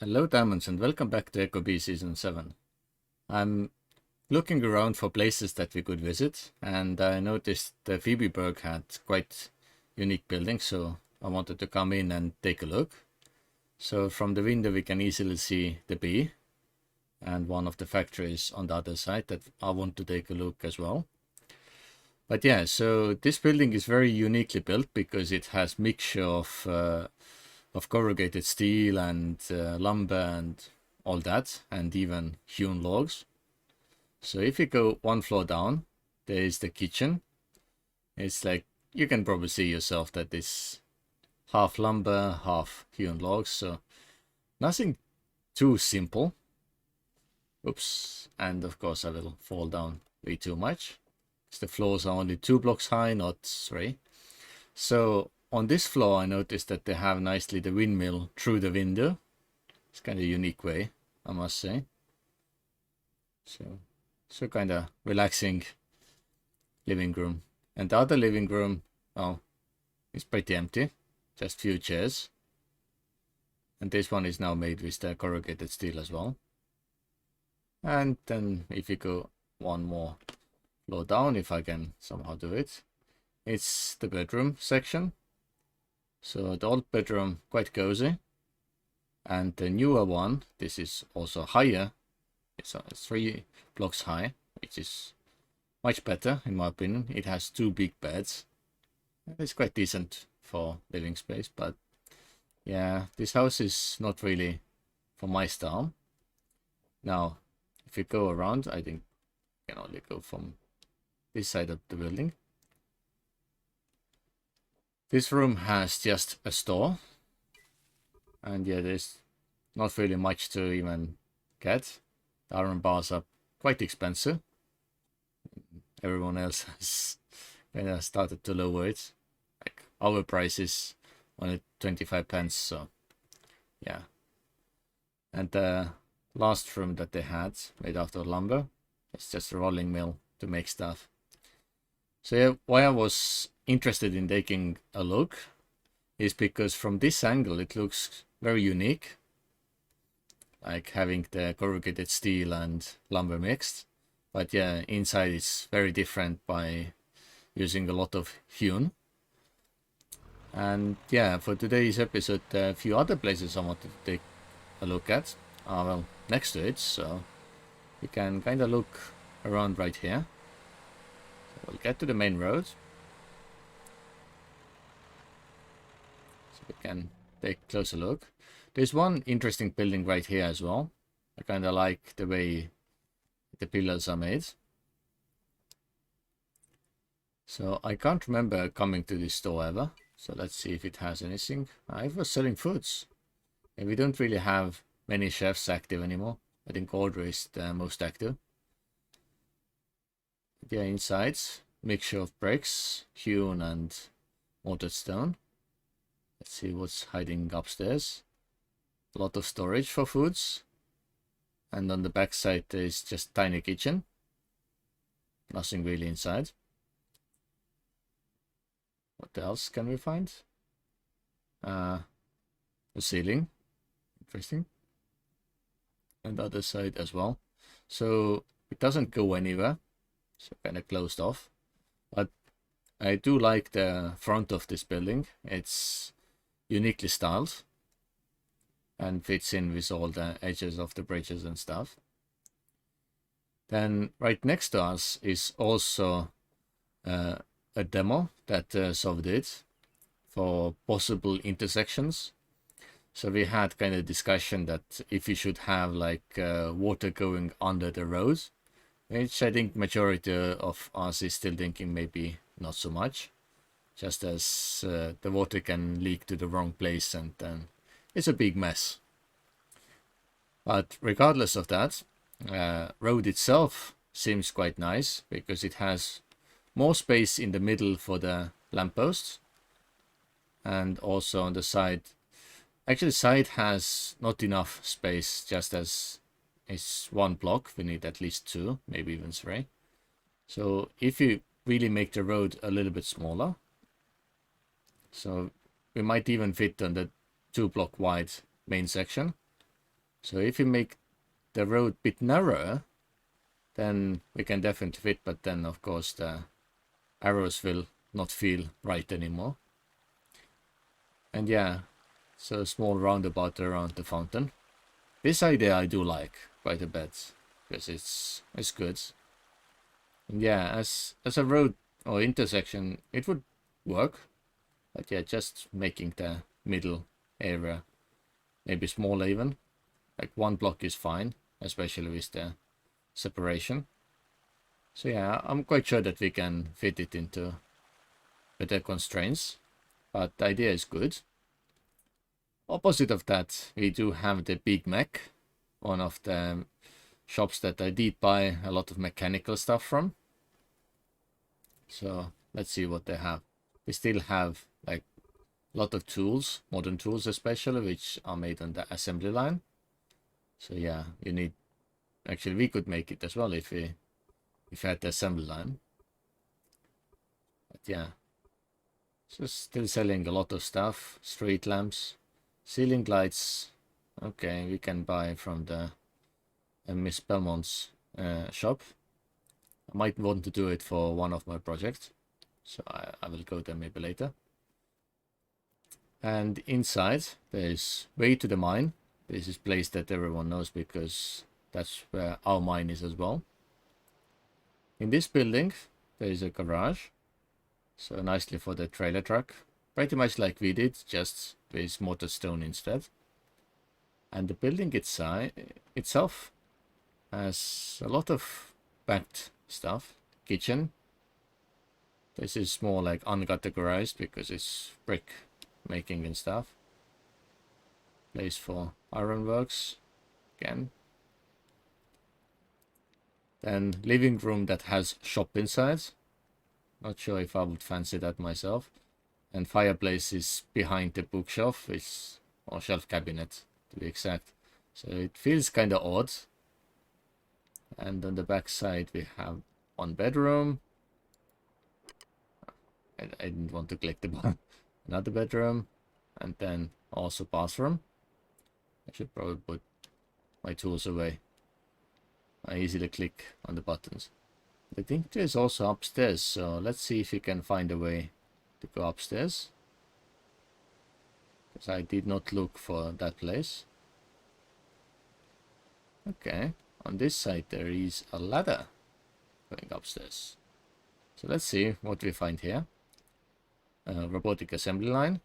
Hello Diamonds and welcome back to EcoBee Season 7. I'm looking around for places that we could visit and I noticed the Phoebeburg had quite unique buildings, so I wanted to come in and take a look. So from the window we can easily see the bee and one of the factories on the other side that I want to take a look as well. But yeah, so this building is very uniquely built because it has mixture of corrugated steel and lumber and all that, and even hewn logs. So if you go one floor down, there is the kitchen. It's like, you can probably see yourself that it's half lumber, half hewn logs, so nothing too simple. Oops, and of course I will fall down way too much. The floors are only 2 blocks high, not 3. So on this floor I noticed that they have nicely the windmill through the window. It's kind of a unique way, I must say. So kind of relaxing living room. And the other living room, oh, it's pretty empty. Just few chairs. And this one is now made with the corrugated steel as well. And then if you go one more floor down, if I can somehow do it, it's the bedroom section. So the old bedroom, quite cozy. And the newer one, this is also higher. It's 3 blocks high, which is much better in my opinion. It has 2 big beds. It's quite decent for living space, but yeah, this house is not really for my style. Now, if you go around, I think you can only go from this side of the building. This room has just a store, and yeah, there's not really much to even get. The iron bars are quite expensive. Everyone else has kind of started to lower it. Like our price is only 25 pence, so yeah. And the last room that they had, made out of lumber, it's just a rolling mill to make stuff. So yeah, why I was interested in taking a look is because from this angle it looks very unique, like having the corrugated steel and lumber mixed. But yeah, inside it's very different by using a lot of hewn. And yeah, for today's episode, a few other places I wanted to take a look at are well next to it, so you can kind of look around right here. So we'll get to the main road, so we can take a closer look. There's one interesting building right here as well. I kind of like the way the pillars are made. So I can't remember coming to this store ever. So let's see if it has anything. It was selling foods. And we don't really have many chefs active anymore. I think Audrey is the most active. Yeah, inside, mixture of bricks, hewn and mortared stone. Let's see what's hiding upstairs. A lot of storage for foods. And on the back side there is just tiny kitchen. Nothing really inside. What else can we find? A ceiling. Interesting. And the other side as well. So it doesn't go anywhere. So kind of closed off. But I do like the front of this building. It's uniquely styled and fits in with all the edges of the bridges and stuff. Then right next to us is also a demo that Sov did for possible intersections. So we had kind of discussion that if you should have like water going under the road, which I think majority of us is still thinking maybe not so much, just as the water can leak to the wrong place and then it's a big mess. But regardless of that, road itself seems quite nice because it has more space in the middle for the lampposts, and also on the side. Actually, the side has not enough space, just as it's 1 block. We need at least 2, maybe even 3. So if you really make the road a little bit smaller, so we might even fit on the 2 block wide main section. So if you make the road a bit narrower, then we can definitely fit, but then of course the arrows will not feel right anymore. And yeah, so a small roundabout around the fountain. This idea I do like quite a bit, because it's good. And yeah, as a road or intersection, it would work. But yeah, just making the middle area maybe smaller even. Like 1 block is fine, especially with the separation. So yeah, I'm quite sure that we can fit it into better constraints, but the idea is good. Opposite of that, we do have the Big Mac, one of the shops that I did buy a lot of mechanical stuff from. So let's see what they have. They still have like a lot of tools, modern tools especially, which are made on the assembly line. So yeah, you need, actually we could make it as well if we had the assembly line. But yeah, so still selling a lot of stuff. Street lamps, ceiling lights. Okay, we can buy from the Miss Belmont's shop. I might want to do it for one of my projects, so I will go there maybe later. And inside there's Way to the Mine. This is a place that everyone knows because that's where our mine is as well. In this building there is a garage, so nicely for the trailer truck, pretty much like we did, just with mortar stone instead. And the building itself has a lot of banked stuff. Kitchen. This is more like uncategorized because it's brick making and stuff. Place for ironworks again. Then living room that has shop inside. Not sure if I would fancy that myself. And fireplace is behind the bookshelf, or shelf cabinet to be exact. So it feels kind of odd. And on the back side we have 1 bedroom. I didn't want to click the button. Another bedroom, and then also bathroom. I should probably put my tools away. I easily click on the buttons. I think there's also upstairs, so let's see if we can find a way to go upstairs, because I did not look for that place. Okay, on this side there is a ladder going upstairs. So let's see what we find here. Robotic assembly line.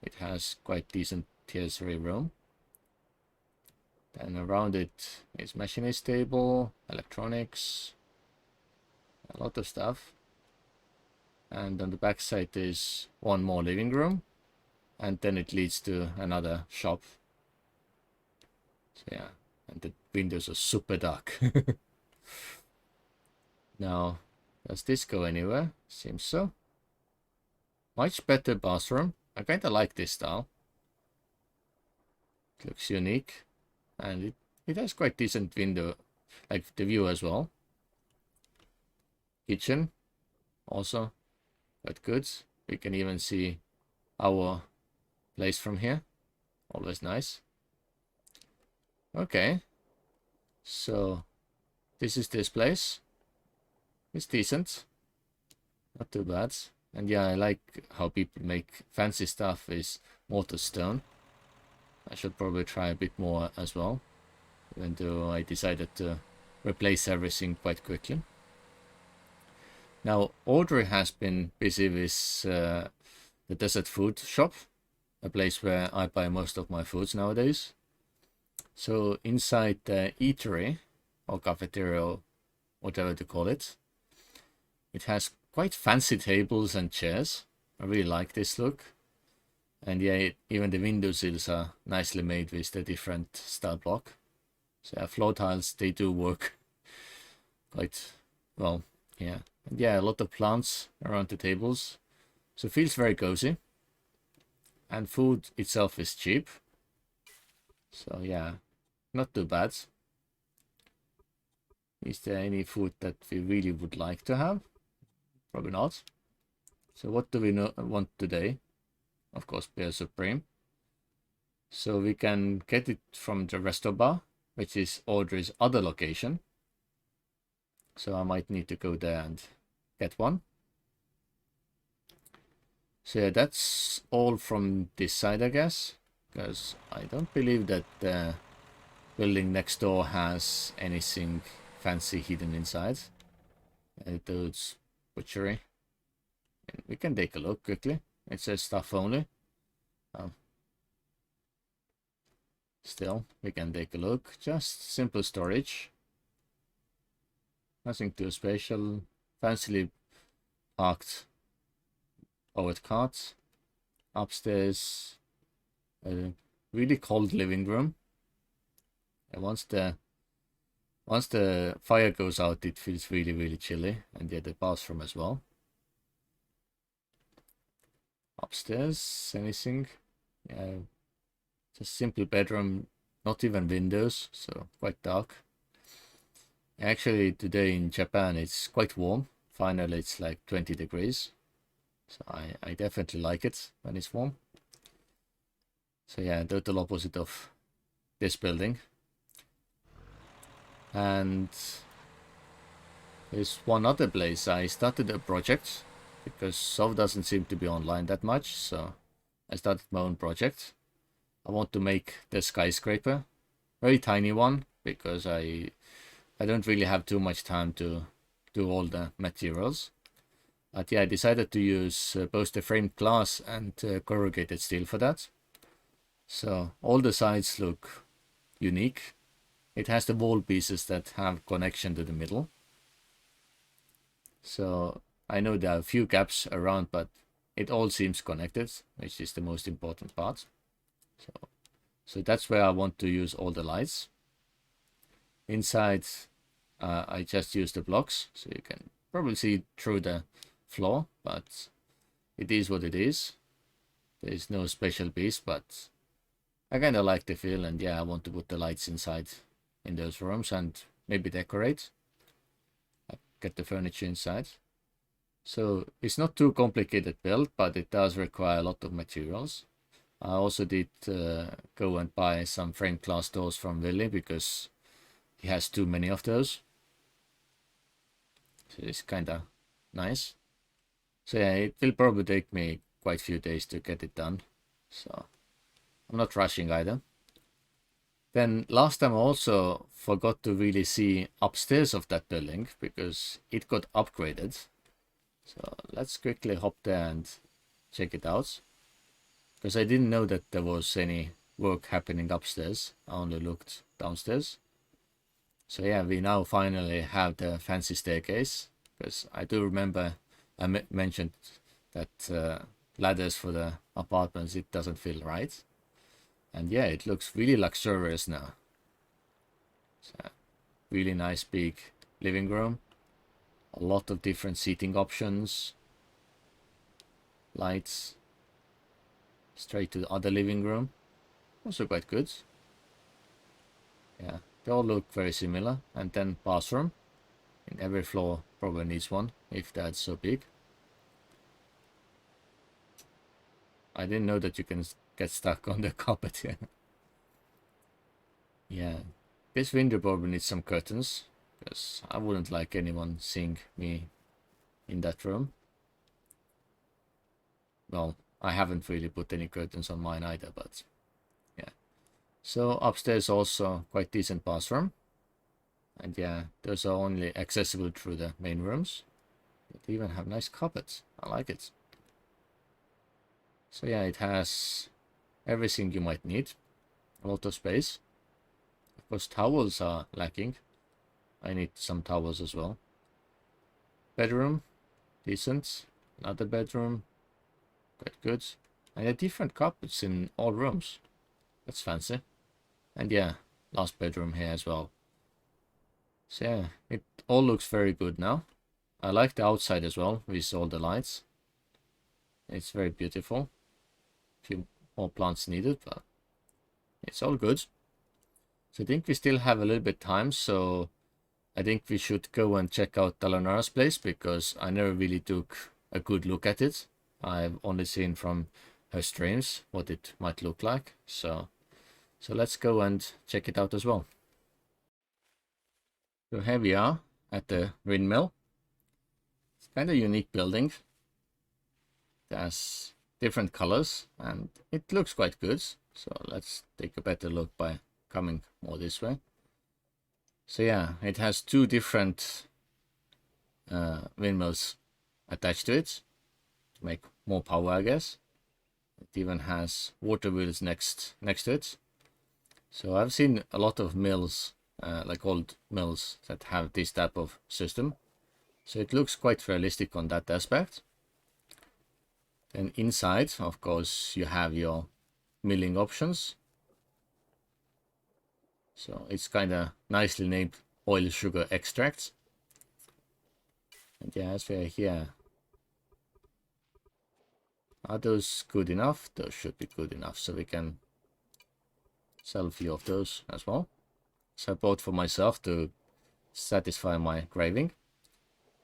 It has quite decent tier 3 room. Then around it is machinist table, electronics, a lot of stuff. And on the back side is 1 more living room, and then it leads to another shop. So yeah, and the windows are super dark. Now, does this go anywhere? Seems so. Much better bathroom. I kinda like this style. It looks unique, and it has quite decent window, like the view as well. Kitchen, also quite good. We can even see our place from here. Always nice. Okay, so this is this place. It's decent, not too bad. And yeah, I like how people make fancy stuff with mortar stone. I should probably try a bit more as well, even though I decided to replace everything quite quickly. Now, Audrey has been busy with the Desert Food Shop, a place where I buy most of my foods nowadays. So inside the eatery, or cafeteria, or whatever to call it, it has quite fancy tables and chairs. I really like this look. And yeah, even the window sills are nicely made with the different style block. So yeah, floor tiles, they do work quite well. Yeah, and yeah, a lot of plants around the tables. So it feels very cozy. And food itself is cheap. So yeah, not too bad. Is there any food that we really would like to have? Probably not. So what do we want today? Of course, Beer Supreme. So we can get it from the resto bar, which is Audrey's other location. So I might need to go there and get one. So yeah, that's all from this side, I guess, because I don't believe that the building next door has anything fancy hidden inside. Those butchery. And we can take a look quickly. It says stuff only. Still, we can take a look. Just simple storage. Nothing too special. Fancily parked powered cart. Upstairs, a really cold living room. And once the fire goes out, it feels really chilly. And yeah, the bathroom as well. Upstairs, anything? Yeah, just simple bedroom, not even windows, so quite dark. Actually, today in Japan it's quite warm. Finally, it's like 20 degrees. So I definitely like it when it's warm. So yeah, total opposite of this building. And there's one other place. I started a project because Sov doesn't seem to be online that much, so I started my own project. I want to make the skyscraper, very tiny one, because I don't really have too much time to do all the materials. But yeah, I decided to use both the framed glass and corrugated steel for that. So all the sides look unique. It has the wall pieces that have connection to the middle. So I know there are a few gaps around, but it all seems connected, which is the most important part. So that's where I want to use all the lights. Inside, I just use the blocks, so you can probably see through the floor, but it is what it is. There is no special piece, but I kind of like the feel, and yeah, I want to put the lights inside in those rooms and maybe decorate. Get the furniture inside. So it's not too complicated build, but it does require a lot of materials. I also did go and buy some framed glass doors from Willy because he has too many of those. So it's kind of nice. So yeah, it will probably take me quite a few days to get it done. So I'm not rushing either. Then last time I also forgot to really see upstairs of that building because it got upgraded. So let's quickly hop there and check it out. Because I didn't know that there was any work happening upstairs. I only looked downstairs. So yeah, we now finally have the fancy staircase. Because I do remember I mentioned that ladders for the apartments, it doesn't feel right. And yeah, it looks really luxurious now. So, really nice big living room. A lot of different seating options. Lights. Straight to the other living room. Also quite good. Yeah, they all look very similar. And then bathroom. In every floor probably needs one, if that's so big. I didn't know that you can get stuck on the carpet here. Yeah, this window probably needs some curtains, because I wouldn't like anyone seeing me in that room. Well, I haven't really put any curtains on mine either, but yeah. So upstairs also quite decent bathroom. And yeah, those are only accessible through the main rooms. They even have nice carpets. I like it. So yeah, it has everything you might need. A lot of space. Of course, towels are lacking. I need some towels as well. Bedroom, decent. Another bedroom, quite good. And a different carpets in all rooms. That's fancy. And yeah, last bedroom here as well. So yeah, it all looks very good now. I like the outside as well with all the lights. It's very beautiful. A few more plants needed, but it's all good. So I think we still have a little bit time, so I think we should go and check out Dalanara's place because I never really took a good look at it. I've only seen from her streams what it might look like. So So let's go and check it out as well. So here we are at the windmill. It's kind of unique building. It has different colors and it looks quite good. So let's take a better look by coming more this way. So yeah, it has two different windmills attached to it to make more power, I guess. It even has water wheels next to it. So I've seen a lot of mills, like old mills, that have this type of system. So it looks quite realistic on that aspect. Then inside, of course, you have your milling options. So it's kind of nicely named oil sugar extracts. And yeah, as we're here, are those good enough? Those should be good enough, so we can sell a few of those as well. So I bought for myself to satisfy my craving.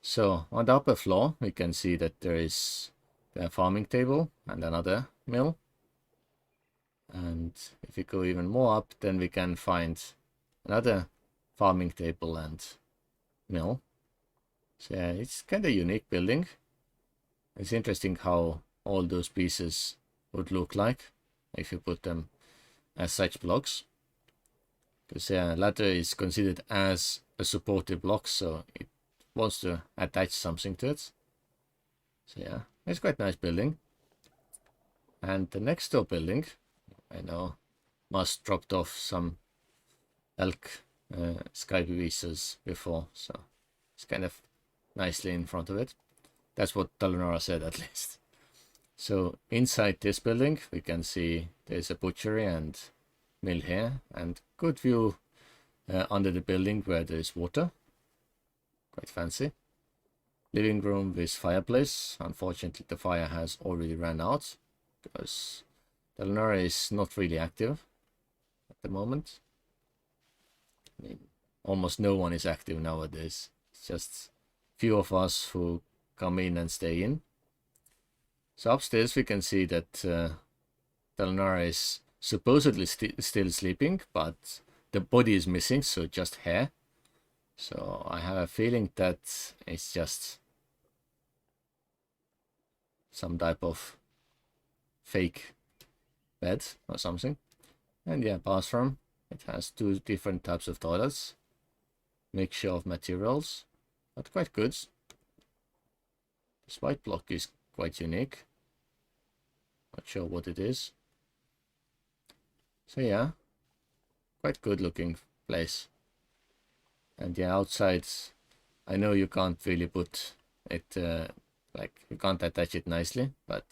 So on the upper floor, we can see that there is the farming table and another mill. And if we go even more up, then we can find another farming table and mill. So yeah, it's kind of unique building. It's interesting how all those pieces would look like if you put them as such blocks. Because ladder is considered as a supportive block, so it wants to attach something to it. So yeah, it's quite nice building. And the next door building, I know, must dropped off some elk sky visas before, so it's kind of nicely in front of it. That's what Dalinora said, at least. So inside this building, we can see there's a butchery and mill here, and good view under the building where there is water. Quite fancy. Living room with fireplace. Unfortunately, the fire has already ran out because Dalinora is not really active at the moment. I mean, almost no one is active nowadays. It's just few of us who come in and stay in. So upstairs we can see that Dalinora is supposedly still sleeping, but the body is missing, so just hair. So I have a feeling that it's just some type of fake bed or something. And yeah, bathroom. It has two different types of toilets. Mixture of materials, but quite good. This white block is quite unique. Not sure what it is. So yeah, quite good looking place. And yeah, outside, I know you can't really put it, like you can't attach it nicely, but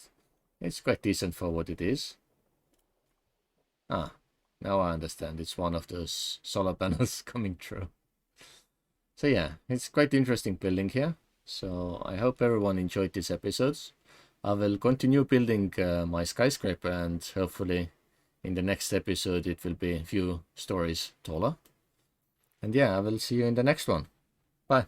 it's quite decent for what it is. Ah, now I understand. It's one of those solar panels coming through. So yeah, it's quite interesting building here. So I hope everyone enjoyed this episode. I will continue building my skyscraper, and hopefully in the next episode it will be a few stories taller. And yeah, I will see you in the next one. Bye.